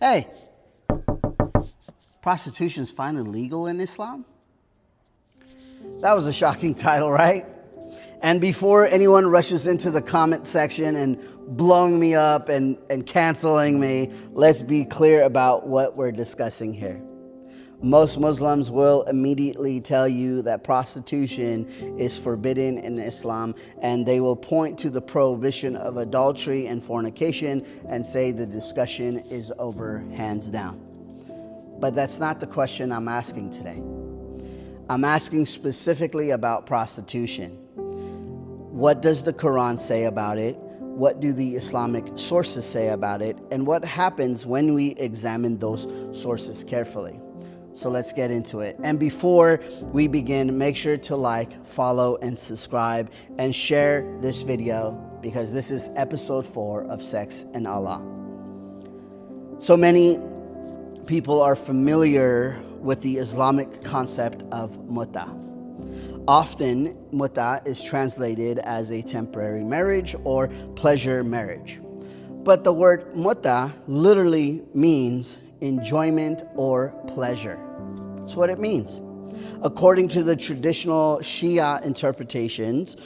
Hey, prostitution's finally legal in Islam? That was a shocking title, right? And before anyone rushes into the comment section and blowing me up and canceling me, let's be clear about what we're discussing here. Most Muslims will immediately tell you that prostitution is forbidden in Islam, and they will point to the prohibition of adultery and fornication and say the discussion is over, hands down. But that's not the question I'm asking today. I'm asking specifically about prostitution. What does the Quran say about it? What do the Islamic sources say about it? And what happens when we examine those sources carefully? So let's get into it. And before we begin, make sure to like, follow, and subscribe, and share this video, because this is episode 4 of Sex and Allah. So many people are familiar with the Islamic concept of muta. Often, muta is translated as a temporary marriage or pleasure marriage. But the word muta literally means enjoyment or pleasure. That's what it means. According to the traditional Shia interpretations,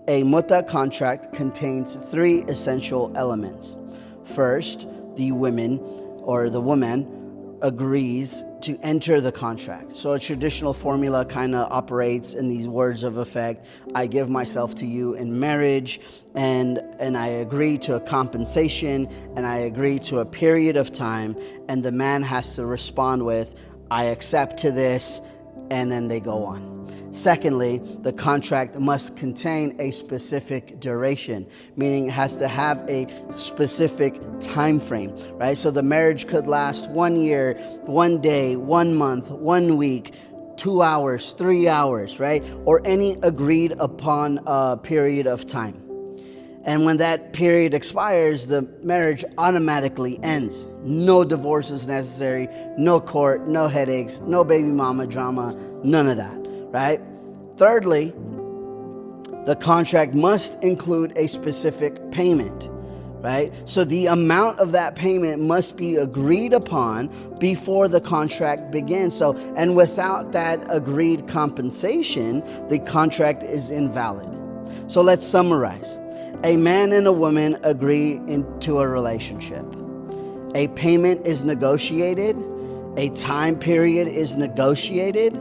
a muta contract contains 3 essential elements. First, the woman agrees to enter the contract. So a traditional formula kind of operates in these words of effect: I give myself to you in marriage, and I agree to a compensation, and I agree to a period of time, and the man has to respond with, I accept to this, and then they go on. Secondly, the contract must contain a specific duration, meaning it has to have a specific time frame, right? So the marriage could last 1 year, 1 day, 1 month, 1 week, 2 hours, 3 hours, right? Or any agreed upon period of time. And when that period expires, the marriage automatically ends. No divorce is necessary, no court, no headaches, no baby mama drama, none of that. Right? Thirdly, the contract must include a specific payment, right? So the amount of that payment must be agreed upon before the contract begins. And without that agreed compensation, the contract is invalid. So let's summarize. A man and a woman agree into a relationship. A payment is negotiated. A time period is negotiated.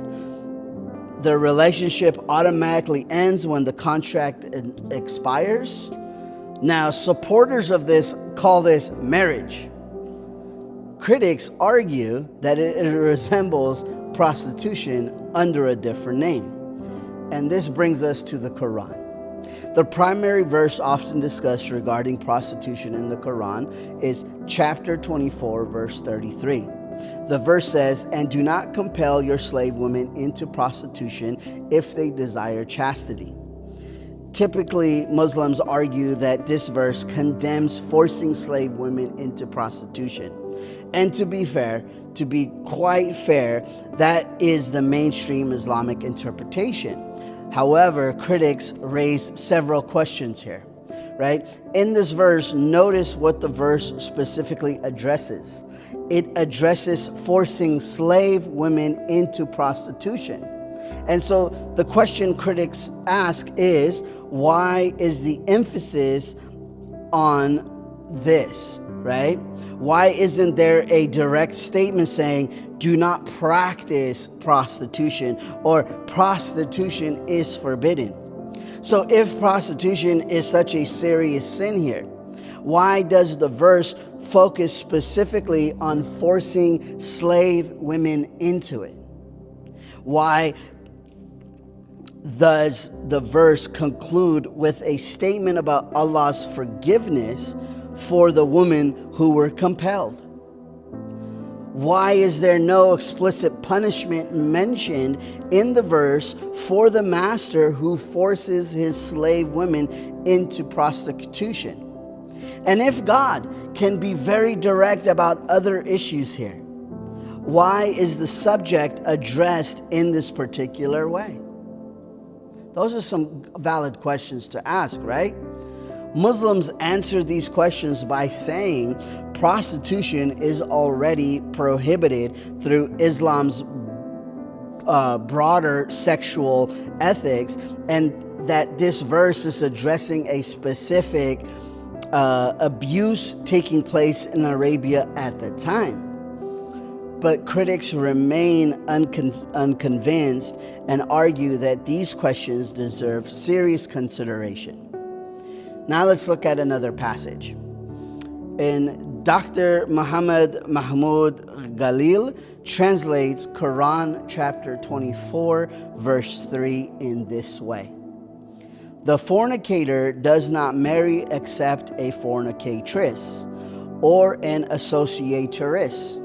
The relationship automatically ends when the contract expires. Now, supporters of this call this marriage. Critics argue that it resembles prostitution under a different name. And this brings us to the Quran. The primary verse often discussed regarding prostitution in the Quran is chapter 24, verse 33. The verse says, and do not compel your slave women into prostitution if they desire chastity. Typically, Muslims argue that this verse condemns forcing slave women into prostitution. And to be quite fair, that is the mainstream Islamic interpretation. However, critics raise several questions here, right? In this verse, notice what the verse specifically addresses. It addresses forcing slave women into prostitution. And so the question critics ask is, why is the emphasis on this, right? Why isn't there a direct statement saying, do not practice prostitution, or prostitution is forbidden? So if prostitution is such a serious sin here, why does the verse focus specifically on forcing slave women into it? Why does the verse conclude with a statement about Allah's forgiveness for the women who were compelled? Why is there no explicit punishment mentioned in the verse for the master who forces his slave women into prostitution? And if God can be very direct about other issues here, why is the subject addressed in this particular way? Those are some valid questions to ask, right? Muslims answer these questions by saying prostitution is already prohibited through Islam's broader sexual ethics, and that this verse is addressing a specific abuse taking place in Arabia at the time. But critics remain unconvinced and argue that these questions deserve serious consideration. Now let's look at another passage. And Dr. Muhammad Mahmoud Galil translates Quran chapter 24, verse 3 in this way. The fornicator does not marry except a fornicatress or an associatress,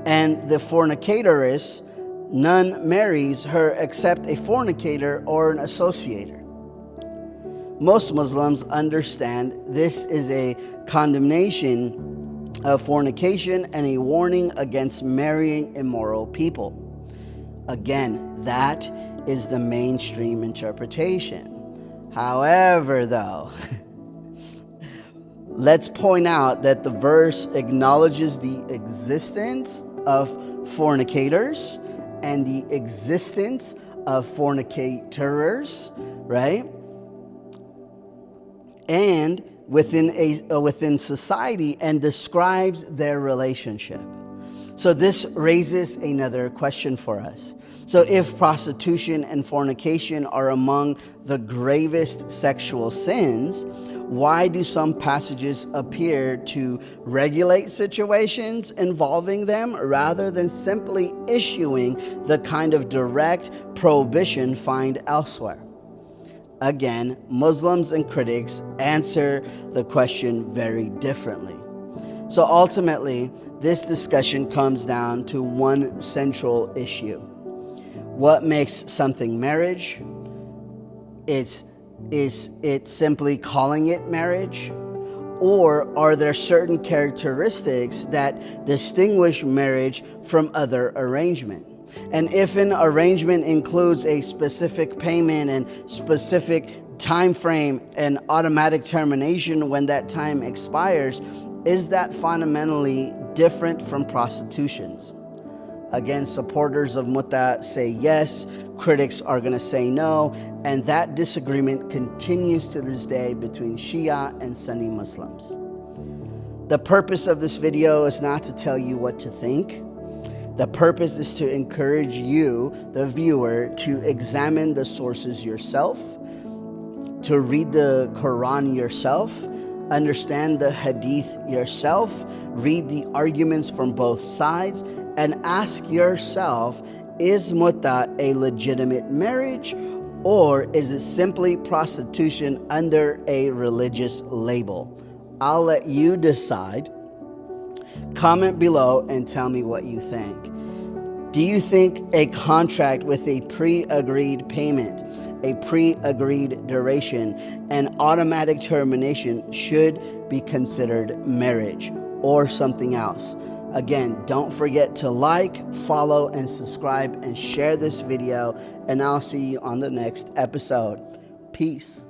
and the fornicatress, none marries her except a fornicator or an associator. Most Muslims understand this is a condemnation of fornication and a warning against marrying immoral people. Again, that is the mainstream interpretation. However, though, let's point out that the verse acknowledges the existence of fornicators and the existence of fornicators, right? And within society, and describes their relationship. So this raises another question for us. So if prostitution and fornication are among the gravest sexual sins, why do some passages appear to regulate situations involving them rather than simply issuing the kind of direct prohibition found elsewhere? Again, Muslims and critics answer the question very differently. So ultimately, this discussion comes down to one central issue. What makes something marriage? Is it simply calling it marriage? Or are there certain characteristics that distinguish marriage from other arrangement? And if an arrangement includes a specific payment and specific time frame and automatic termination when that time expires, is that fundamentally different from prostitutions? Again, supporters of Mutta say yes, critics are going to say no, and that disagreement continues to this day between Shia and Sunni Muslims. The purpose of this video is not to tell you what to think. The purpose is to encourage you, the viewer, to examine the sources yourself, to read the Quran yourself, understand the Hadith yourself, read the arguments from both sides, and ask yourself, is Mutta a legitimate marriage, or is it simply prostitution under a religious label? I'll let you decide. Comment below and tell me what you think. Do you think a contract with a pre-agreed payment, a pre-agreed duration, and automatic termination should be considered marriage or something else? Again, don't forget to like, follow, and subscribe and share this video, and I'll see you on the next episode. Peace.